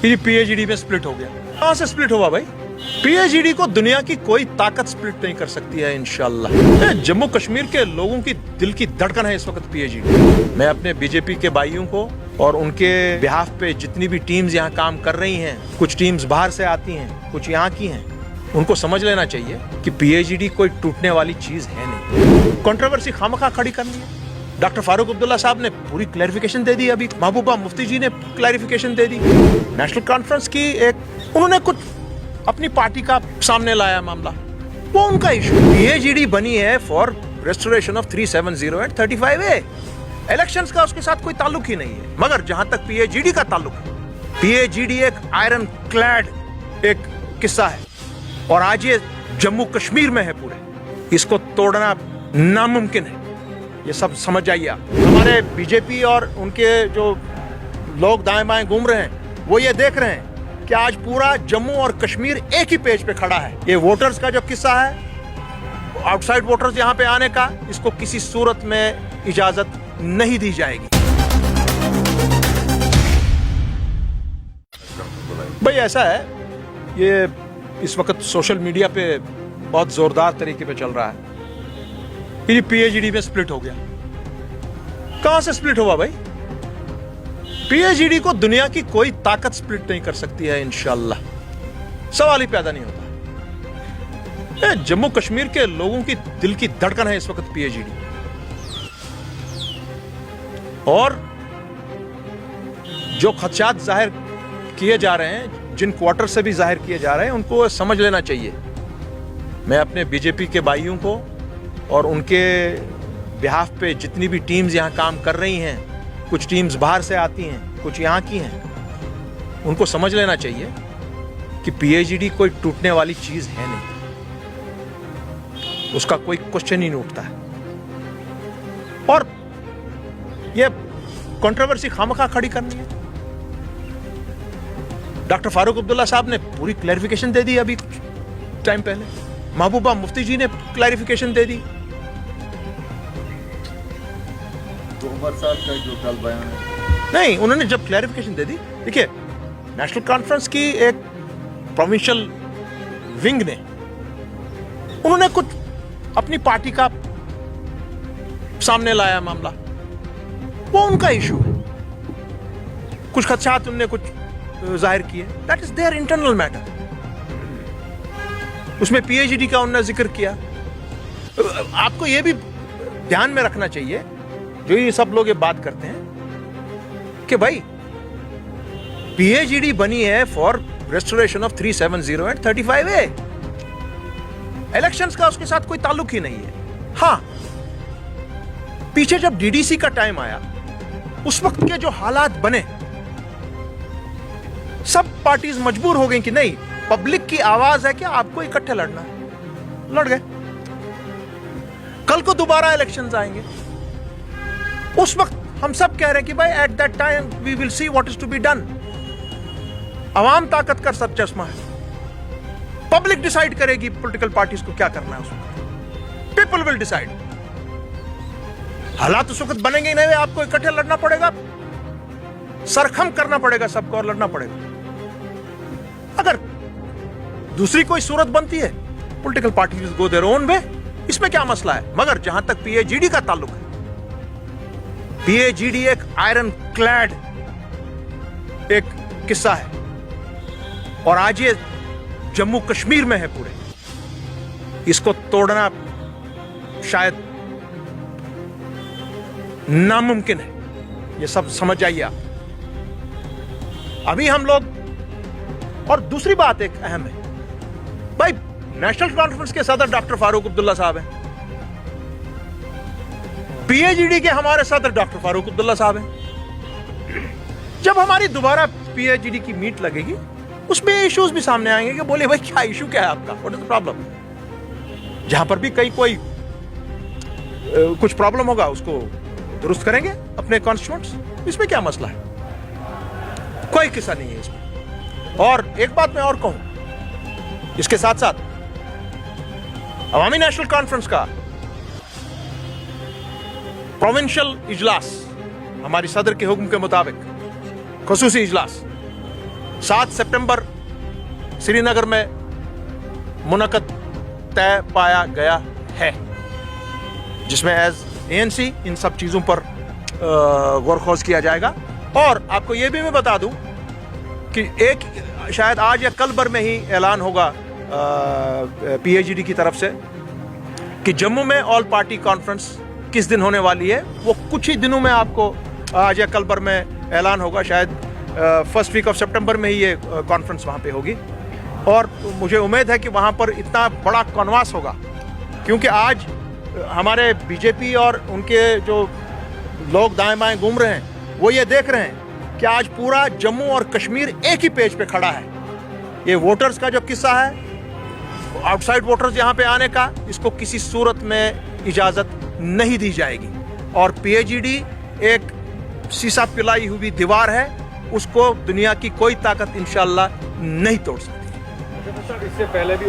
कि पीएचईडी में स्प्लिट हो गया। कहां से स्प्लिट हुआ भाई? पीएचईडी को दुनिया की कोई ताकत स्प्लिट नहीं कर सकती है इंशाल्लाह। जम्मू कश्मीर के लोगों की दिल की धड़कन है इस वक्त पीएचईडी। मैं अपने बीजेपी के भाइयों को और उनके बिहाफ पे जितनी भी टीम्स यहाँ काम कर रही हैं, कुछ टीम्स बाहर से आती हैं, कुछ यहाँ की हैं, उनको समझ लेना चाहिए कि पीएचईडी कोई टूटने वाली चीज है नहीं। कंट्रोवर्सी खामखा खड़ी करनी है। डॉक्टर फारूक अब्दुल्ला साहब ने पूरी क्लैरिफिकेशन दे दी, अभी महबूबा मुफ्ती जी ने क्लैरिफिकेशन दे दी। नेशनल कॉन्फ्रेंस की उन्होंने कुछ अपनी पार्टी का सामने लाया मामला, वो उनका इशू। पीएचईडी बनी है for restoration of 370 and 35A। Elections का उसके साथ कोई ताल्लुक ही नहीं है। मगर जहां तक पीएचईडी का ताल्लुक है, पीएचईडी एक आयरन क्लैड एक किस्सा है और आज ये जम्मू कश्मीर में है पूरे। इसको तोड़ना नामुमकिन है, ये सब समझ जाइए आप। हमारे बीजेपी और उनके जो लोग दाएं बाएं घूम रहे हैं, वो ये देख रहे हैं कि आज पूरा जम्मू और कश्मीर एक ही पेज पे खड़ा है। ये वोटर्स का जो किस्सा है, आउटसाइड वोटर्स यहाँ पे आने का, इसको किसी सूरत में इजाजत नहीं दी जाएगी। भाई ऐसा है, ये इस वक्त सोशल मीडिया पे बहुत जोरदार तरीके पे चल रहा है कि पीएचईडी में स्प्लिट हो गया। कहां से स्प्लिट हुआ भाई? पीएचईडी को दुनिया की कोई ताकत स्प्लिट नहीं कर सकती है इंशाल्लाह। सवाल ही पैदा नहीं होता। जम्मू कश्मीर के लोगों की दिल की धड़कन है इस वक्त पीएचईडी। और जो खदशात जाहिर किए जा रहे हैं, जिन क्वार्टर से भी जाहिर किए जा रहे हैं, उनको समझ लेना चाहिए। मैं अपने बीजेपी के भाइयों को और उनके बिहाफ पे जितनी भी टीम्स यहाँ काम कर रही हैं, कुछ टीम्स बाहर से आती हैं, कुछ यहाँ की हैं, उनको समझ लेना चाहिए कि पीएचईडी कोई टूटने वाली चीज है नहीं। उसका कोई क्वेश्चन ही नहीं उठता है। और ये कंट्रोवर्सी खामखा खड़ी करनी है। डॉक्टर फारूक अब्दुल्ला साहब ने पूरी क्लैरिफिकेशन दे दी, अभी कुछ टाइम पहले महबूबा मुफ्ती जी ने क्लैरिफिकेशन दे दी। 2 साल का जो कल बयान है, नहीं, उन्होंने जब क्लैरिफिकेशन दे दी, देखिए नेशनल कॉन्फ्रेंस की एक प्रोविंशियल विंग ने, उन्होंने कुछ अपनी पार्टी का सामने लाया मामला, वो उनका इशू है। कुछ खदशात उन्होंने कुछ जाहिर किए, that is their internal matter. उसमें पीएचईडी का उन्होंने जिक्र किया। आपको यह भी ध्यान में रखना चाहिए, जो ये सब लोग ये बात करते हैं कि भाई पीएचईडी बनी है for restoration of 370 and 35A। Elections का उसके साथ कोई ताल्लुक ही नहीं है। हां, पीछे जब डीडीसी का टाइम आया, उस वक्त के जो हालात बने, सब पार्टीज मजबूर हो गई कि नहीं, पब्लिक की आवाज है कि आपको इकट्ठे लड़ना है। लड़ गए। कल को दोबारा इलेक्शंस आएंगे, उस वक्त हम सब कह रहे हैं कि भाई at that time we will see what is to be done. अवाम ताकत का सब चश्मा है। पब्लिक डिसाइड करेगी पॉलिटिकल पार्टीज को क्या करना है। उस वक्त पीपल विल डिसाइड। हालात उस वक्त बनेंगे ही नहीं, आपको इकट्ठे लड़ना पड़ेगा, सरखम करना पड़ेगा सबको और लड़ना पड़ेगा। अगर दूसरी कोई सूरत बनती है, political parties go their own way, इसमें क्या मसला है। मगर जहां तक पीएचईडी का ताल्लुक है, पीएचईडी एक आयरन क्लैड एक किस्सा है और आज ये जम्मू कश्मीर में है पूरे। इसको तोड़ना शायद नामुमकिन है, ये सब समझ जाइए आप। अभी हम लोग, और दूसरी बात एक अहम है भाई, नेशनल कॉन्फ्रेंस के सदर डॉक्टर फारूक अब्दुल्ला साहब हैं, पीएचईडी के हमारे सदर डॉक्टर फारूक अब्दुल्ला साहब हैं। जब हमारी दोबारा पीएचईडी की मीट लगेगी, उसमें इश्यूज भी सामने आएंगे कि बोले भाई क्या इशू क्या है आपका, व्हाट इज द प्रॉब्लम। जहां पर भी कहीं कोई कुछ प्रॉब्लम होगा, उसको दुरुस्त करेंगे अपने कॉन्स्टिट्यूएंट्स। इसमें क्या मसला है, कोई किस्सा नहीं है इसमें। और एक बात मैं और कहूं, इसके साथ साथ अवामी नेशनल कॉन्फ्रेंस का प्रोविंशियल इजलास हमारी सदर के हुक्म के मुताबिक खसूसी इजलास 7 सितंबर श्रीनगर में मुनक़द तय पाया गया है, जिसमें एज ANC इन सब चीज़ों पर गौर खोज किया जाएगा। और आपको ये भी मैं बता दूं कि एक शायद आज या कल भर में ही ऐलान होगा PAGD की तरफ से कि जम्मू में ऑल पार्टी कॉन्फ्रेंस किस दिन होने वाली है। वो कुछ ही दिनों में आपको आज या कल भर में ऐलान होगा, शायद फर्स्ट वीक ऑफ सितंबर में ही ये कॉन्फ्रेंस वहाँ पे होगी। और मुझे उम्मीद है कि वहाँ पर इतना बड़ा कॉन्वास होगा, क्योंकि आज हमारे BJP और उनके जो लोग दाएं बाएं घूम रहे हैं वो ये देख रहे हैं कि आज पूरा जम्मू और कश्मीर एक ही पेज पे खड़ा है। ये वोटर्स का जो किस्सा है, आउटसाइड वोटर्स यहाँ पे आने का, इसको किसी सूरत में इजाज़त नहीं दी जाएगी। और PAGD एक शीशा पिलाई हुई दीवार है, उसको दुनिया की कोई ताकत इंशाअल्लाह नहीं तोड़ सकती। इससे पहले भी